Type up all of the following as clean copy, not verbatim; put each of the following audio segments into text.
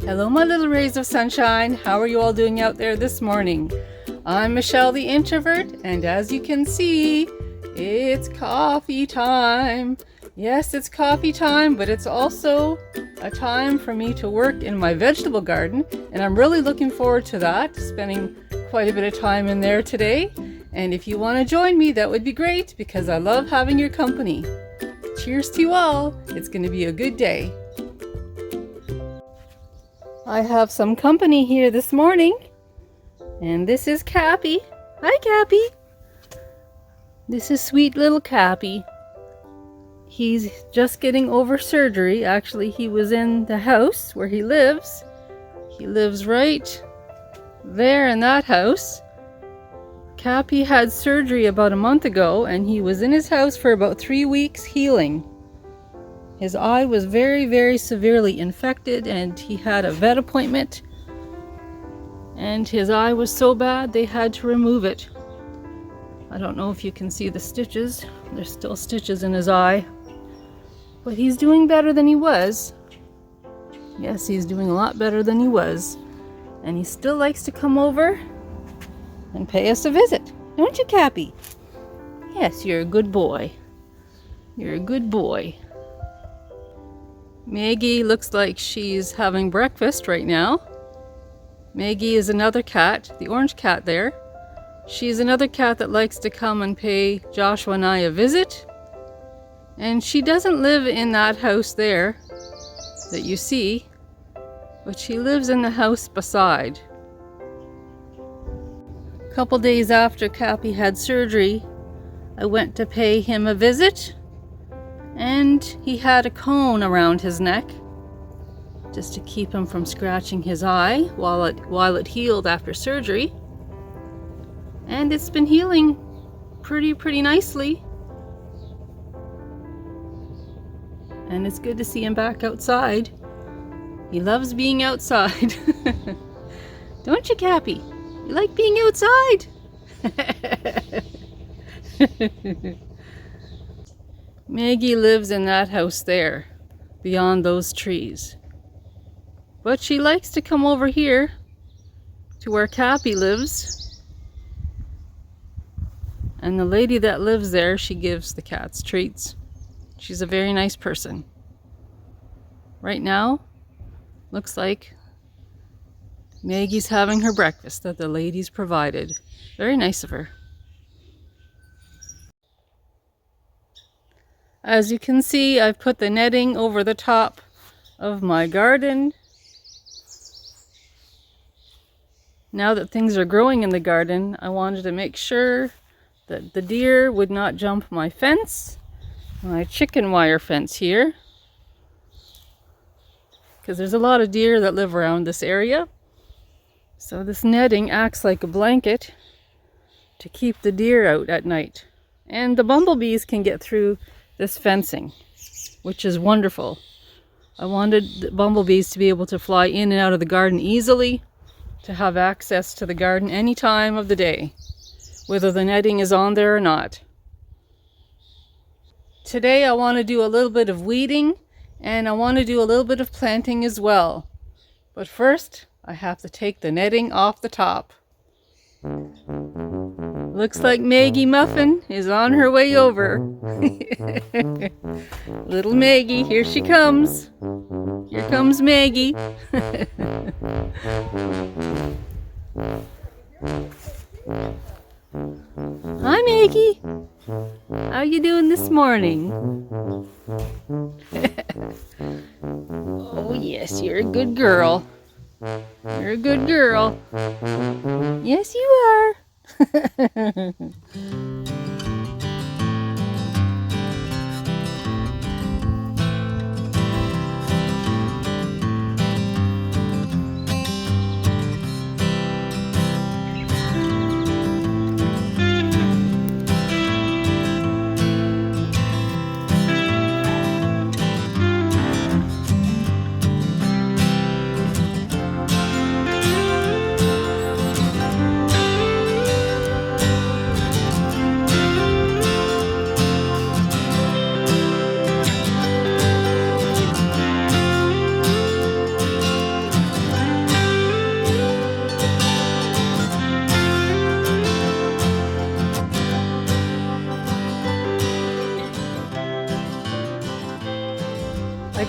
Hello, my little rays of sunshine. How are you all doing out there this morning? I'm Michelle the Introvert, and as you can see, it's coffee time. Yes, it's coffee time, but it's also a time for me to work in my vegetable garden, and I'm really looking forward to that, spending quite a bit of time in there today. And if you want to join me, that would be great, because I love having your company. Cheers to you all. It's going to be a good day. I have some company here this morning, and this is Cappy. Hi, Cappy. This is sweet little Cappy. He's just getting over surgery. Actually, he was in the house where he lives. He lives right there in that house. Cappy had surgery about a month ago, and he was in his house for about 3 weeks healing. His eye was very, very severely infected, and he had a vet appointment. And his eye was so bad they had to remove it. I don't know if you can see the stitches. There's still stitches in his eye. But he's doing better than he was. Yes, he's doing a lot better than he was. And he still likes to come over and pay us a visit. Don't you, Cappy? Yes, you're a good boy. You're a good boy. Maggie looks like she's having breakfast right now. Maggie is another cat, the orange cat there. She's another cat that likes to come and pay Joshua and I a visit. And she doesn't live in that house there that you see, but she lives in the house beside. A couple days after Cappy had surgery, I went to pay him a visit. And he had a cone around his neck just to keep him from scratching his eye while it healed after surgery. And it's been healing pretty nicely. And it's good to see him back outside. He loves being outside. Don't you, Cappy? You like being outside? Maggie lives in that house there, beyond those trees. But she likes to come over here to where Cappy lives. And the lady that lives there, she gives the cats treats. She's a very nice person. Right now, looks like Maggie's having her breakfast that the ladies provided. Very nice of her. As you can see, I've put the netting over the top of my garden. Now that things are growing in the garden, I wanted to make sure that the deer would not jump my fence, my chicken wire fence here, because there's a lot of deer that live around this area. So this netting acts like a blanket to keep the deer out at night. And the bumblebees can get through this fencing, which is wonderful. I wanted the bumblebees to be able to fly in and out of the garden easily, to have access to the garden any time of the day, whether the netting is on there or not. Today I want to do a little bit of weeding, and I want to do a little bit of planting as well. But first, I have to take the netting off the top. Looks like Maggie Muffin is on her way over. Little Maggie, here she comes. Here comes Maggie. Hi, Maggie. How you doing this morning? Oh yes, you're a good girl. You're a good girl. Yes, you are.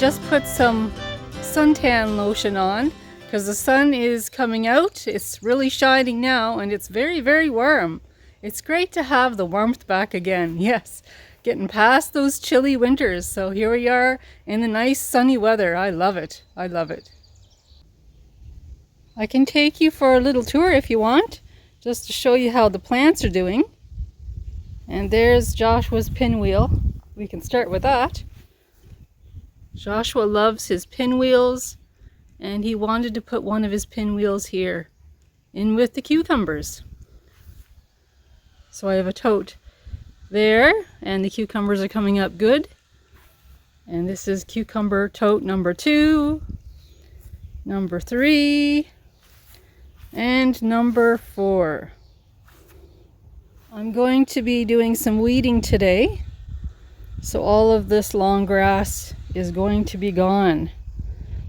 just put some suntan lotion on because the sun is coming out. It's really shining now and it's very, very warm. It's great to have the warmth back again. Yes, getting past those chilly winters. So here we are in the nice sunny weather. I love it. I love it. I can take you for a little tour if you want, just to show you how the plants are doing. And there's Joshua's pinwheel. We can start with that. Joshua loves his pinwheels, and he wanted to put one of his pinwheels here in with the cucumbers. So I have a tote there, and the cucumbers are coming up good. And this is cucumber tote number 2, number 3, and number 4. I'm going to be doing some weeding today, so all of this long grass is going to be gone.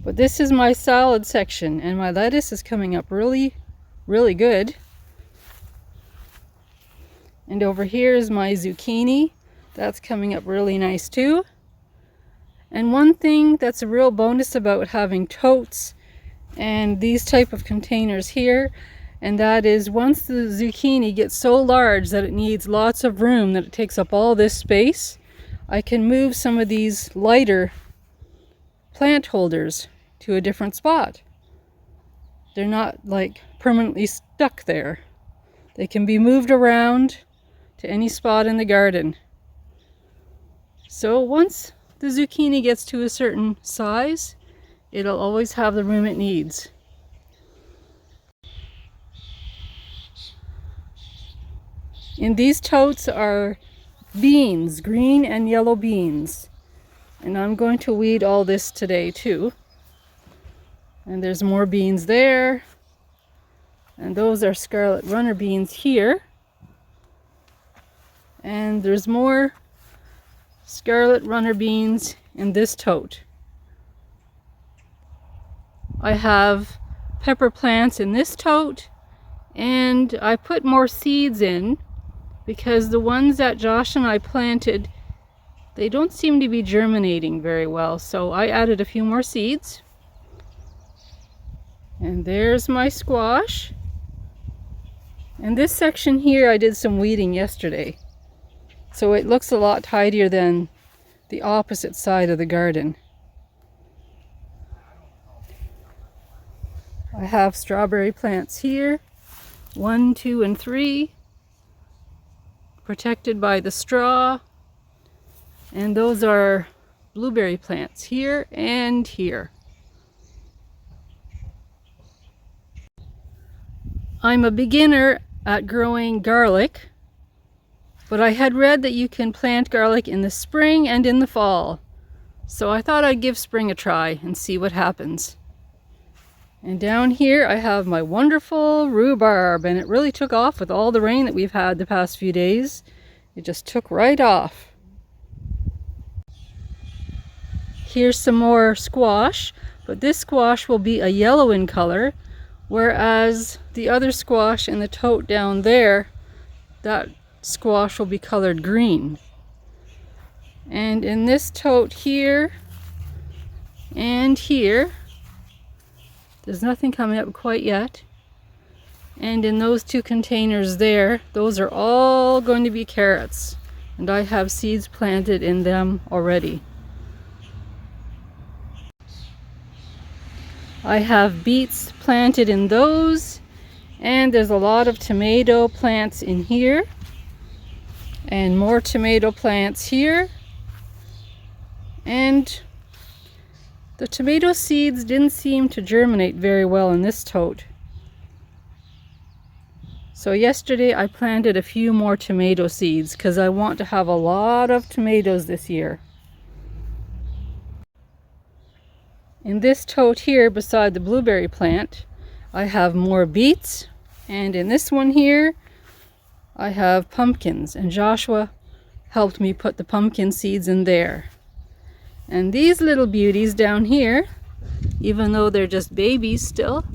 But this is my salad section, and my lettuce is coming up really, really good. And over here is my zucchini. That's coming up really nice too. And one thing that's a real bonus about having totes and these type of containers here, and that is once the zucchini gets so large that it needs lots of room, that it takes up all this space, I can move some of these lighter plant holders to a different spot. They're not like permanently stuck there. They can be moved around to any spot in the garden. So once the zucchini gets to a certain size, it'll always have the room it needs. In these totes are beans, green and yellow beans. And I'm going to weed all this today too. And there's more beans there. And those are scarlet runner beans here. And there's more scarlet runner beans in this tote. I have pepper plants in this tote, and I put more seeds in because the ones that Josh and I planted, they don't seem to be germinating very well, so I added a few more seeds. And there's my squash. And this section here I did some weeding yesterday, so it looks a lot tidier than the opposite side of the garden. I have strawberry plants here, 1, 2, and 3, protected by the straw. And those are blueberry plants here and here. I'm a beginner at growing garlic, but I had read that you can plant garlic in the spring and in the fall. So I thought I'd give spring a try and see what happens. And down here I have my wonderful rhubarb, and it really took off with all the rain that we've had the past few days. It just took right off. Here's some more squash, but this squash will be a yellow in color, whereas the other squash in the tote down there, that squash will be colored green. And in this tote here and here, there's nothing coming up quite yet. And in those 2 containers there, those are all going to be carrots. And I have seeds planted in them already. I have beets planted in those. And there's a lot of tomato plants in here. And more tomato plants here. And the tomato seeds didn't seem to germinate very well in this tote. So yesterday I planted a few more tomato seeds because I want to have a lot of tomatoes this year. In this tote here beside the blueberry plant, I have more beets, and in this one here I have pumpkins, and Joshua helped me put the pumpkin seeds in there. And these little beauties down here, even though they're just babies still,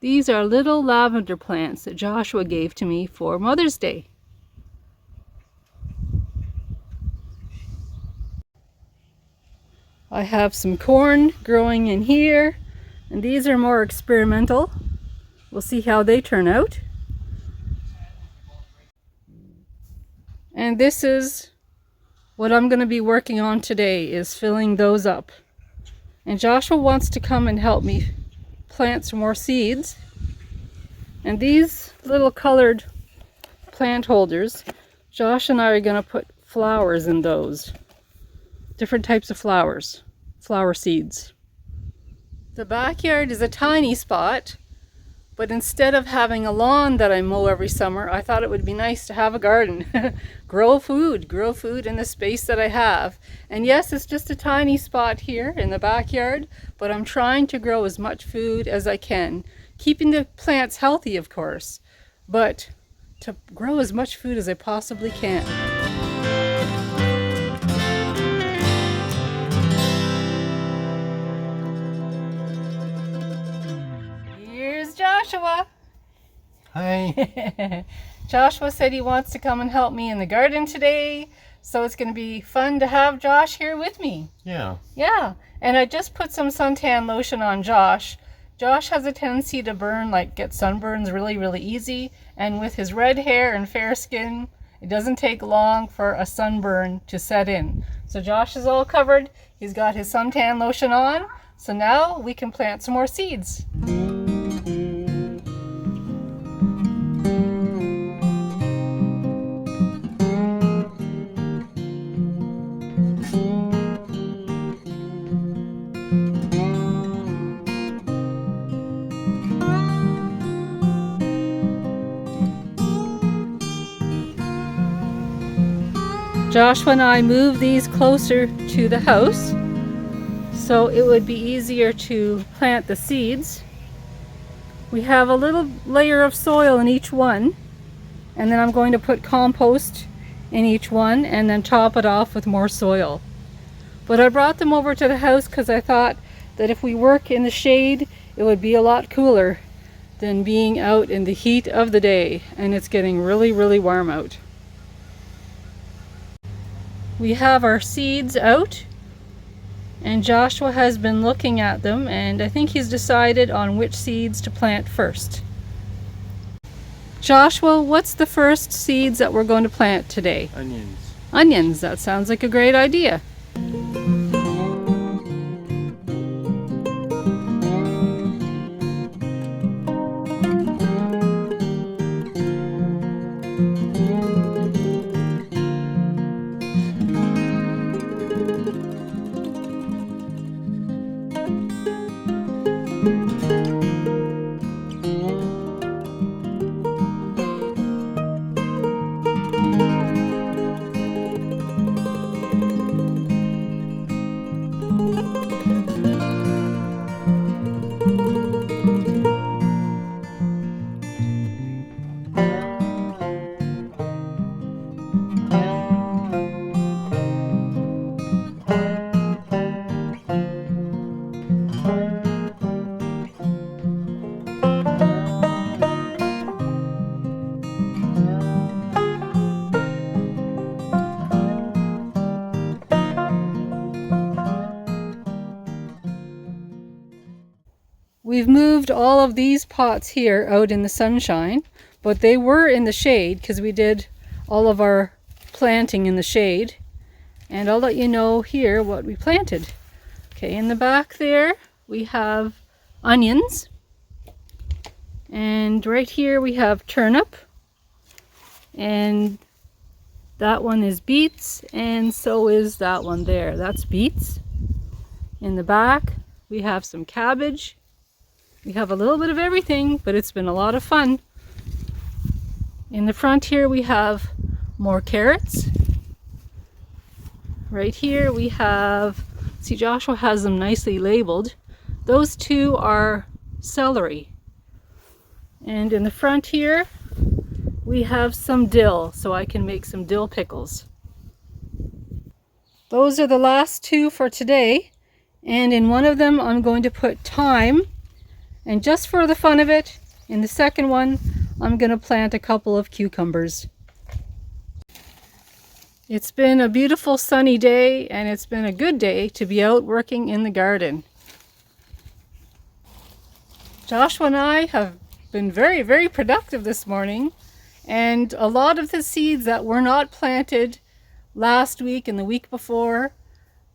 these are little lavender plants that Joshua gave to me for Mother's Day. I have some corn growing in here, and these are more experimental. We'll see how they turn out. And this is what I'm going to be working on today, is filling those up. And Joshua wants to come and help me plant some more seeds. And these little colored plant holders, Josh and I are going to put flowers in those. Different types of flowers, flower seeds. The backyard is a tiny spot, but instead of having a lawn that I mow every summer, I thought it would be nice to have a garden. grow food in the space that I have. And yes, it's just a tiny spot here in the backyard, but I'm trying to grow as much food as I can. Keeping the plants healthy, of course, but to grow as much food as I possibly can. Here's Joshua. Hi. Joshua said he wants to come and help me in the garden today, so it's going to be fun to have Josh here with me. Yeah. Yeah, and I just put some suntan lotion on Josh. Josh has a tendency to get sunburns really easy, and with his red hair and fair skin, it doesn't take long for a sunburn to set in. So Josh is all covered. He's got his suntan lotion on, so now we can plant some more seeds. Joshua and I moved these closer to the house so it would be easier to plant the seeds. We have a little layer of soil in each one, and then I'm going to put compost in each one and then top it off with more soil. But I brought them over to the house because I thought that if we work in the shade, it would be a lot cooler than being out in the heat of the day, and it's getting really warm out. We have our seeds out, and Joshua has been looking at them, and I think he's decided on which seeds to plant first. Joshua, what's the first seeds that we're going to plant today? Onions. Onions, that sounds like a great idea. We've moved all of these pots here out in the sunshine, but they were in the shade because we did all of our planting in the shade. And I'll let you know here what we planted. Okay, in the back there we have onions. And right here we have turnip. And that one is beets, and so is that one there. That's beets. In the back we have some cabbage. We have a little bit of everything, but it's been a lot of fun. In the front here we have more carrots. Right here we have, see, Joshua has them nicely labeled. Those two are celery. And in the front here we have some dill, so I can make some dill pickles. Those are the last two for today, and in one of them I'm going to put thyme. And just for the fun of it, in the second one, I'm going to plant a couple of cucumbers. It's been a beautiful sunny day, and it's been a good day to be out working in the garden. Joshua and I have been very, very productive this morning, and a lot of the seeds that were not planted last week and the week before,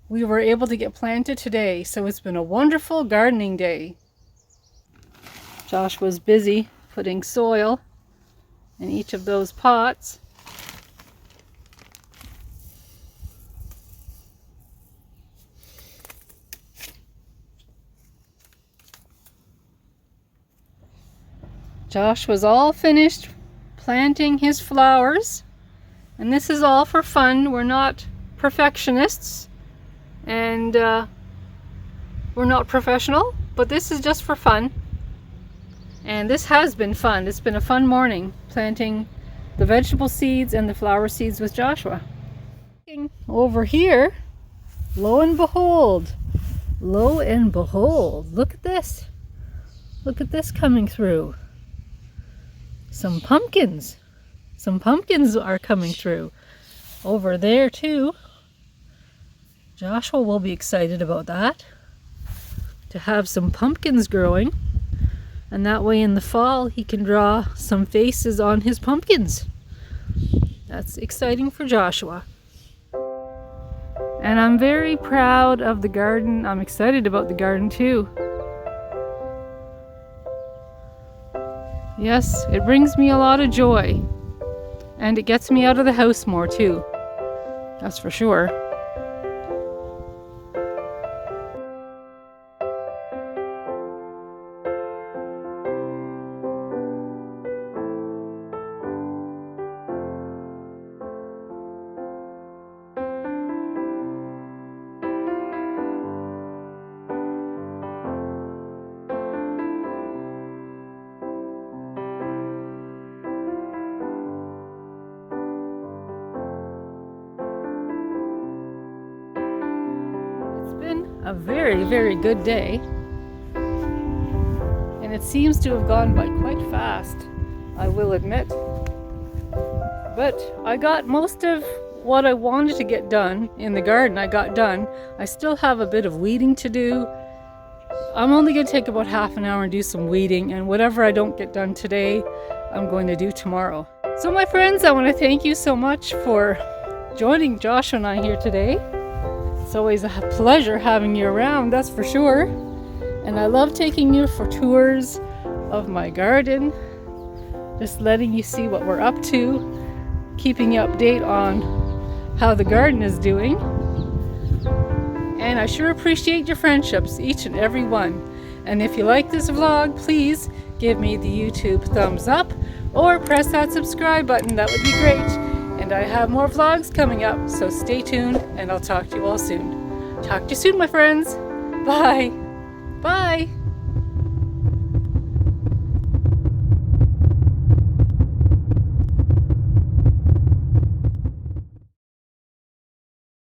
we were able to get planted today. So it's been a wonderful gardening day. Josh was busy putting soil in each of those pots. Josh was all finished planting his flowers, and this is all for fun. We're not perfectionists, and we're not professional, but this is just for fun. And this has been fun. It's been a fun morning planting the vegetable seeds and the flower seeds with Joshua. Over here, lo and behold, look at this. Look at this coming through. Some pumpkins are coming through. Over there too. Joshua will be excited about that, to have some pumpkins growing. And that way in the fall he can draw some faces on his pumpkins. That's exciting for Joshua. And I'm very proud of the garden. I'm excited about the garden too. Yes, it brings me a lot of joy. And it gets me out of the house more too. That's for sure. A very, very good day, and it seems to have gone by quite fast, I will admit. But I got most of what I wanted to get done in the garden. I got done. I still have a bit of weeding to do. I'm only going to take about half an hour and do some weeding, and whatever I don't get done today, I'm going to do tomorrow. So my friends, I want to thank you so much for joining Josh and I here today. It's always a pleasure having you around, that's for sure. And I love taking you for tours of my garden, just letting you see what we're up to, keeping you update on how the garden is doing. And I sure appreciate your friendships, each and every one. And if you like this vlog, please give me the YouTube thumbs up or press that subscribe button. That would be great. And I have more vlogs coming up, so stay tuned, and I'll talk to you all soon. Talk to you soon, my friends. Bye. Bye.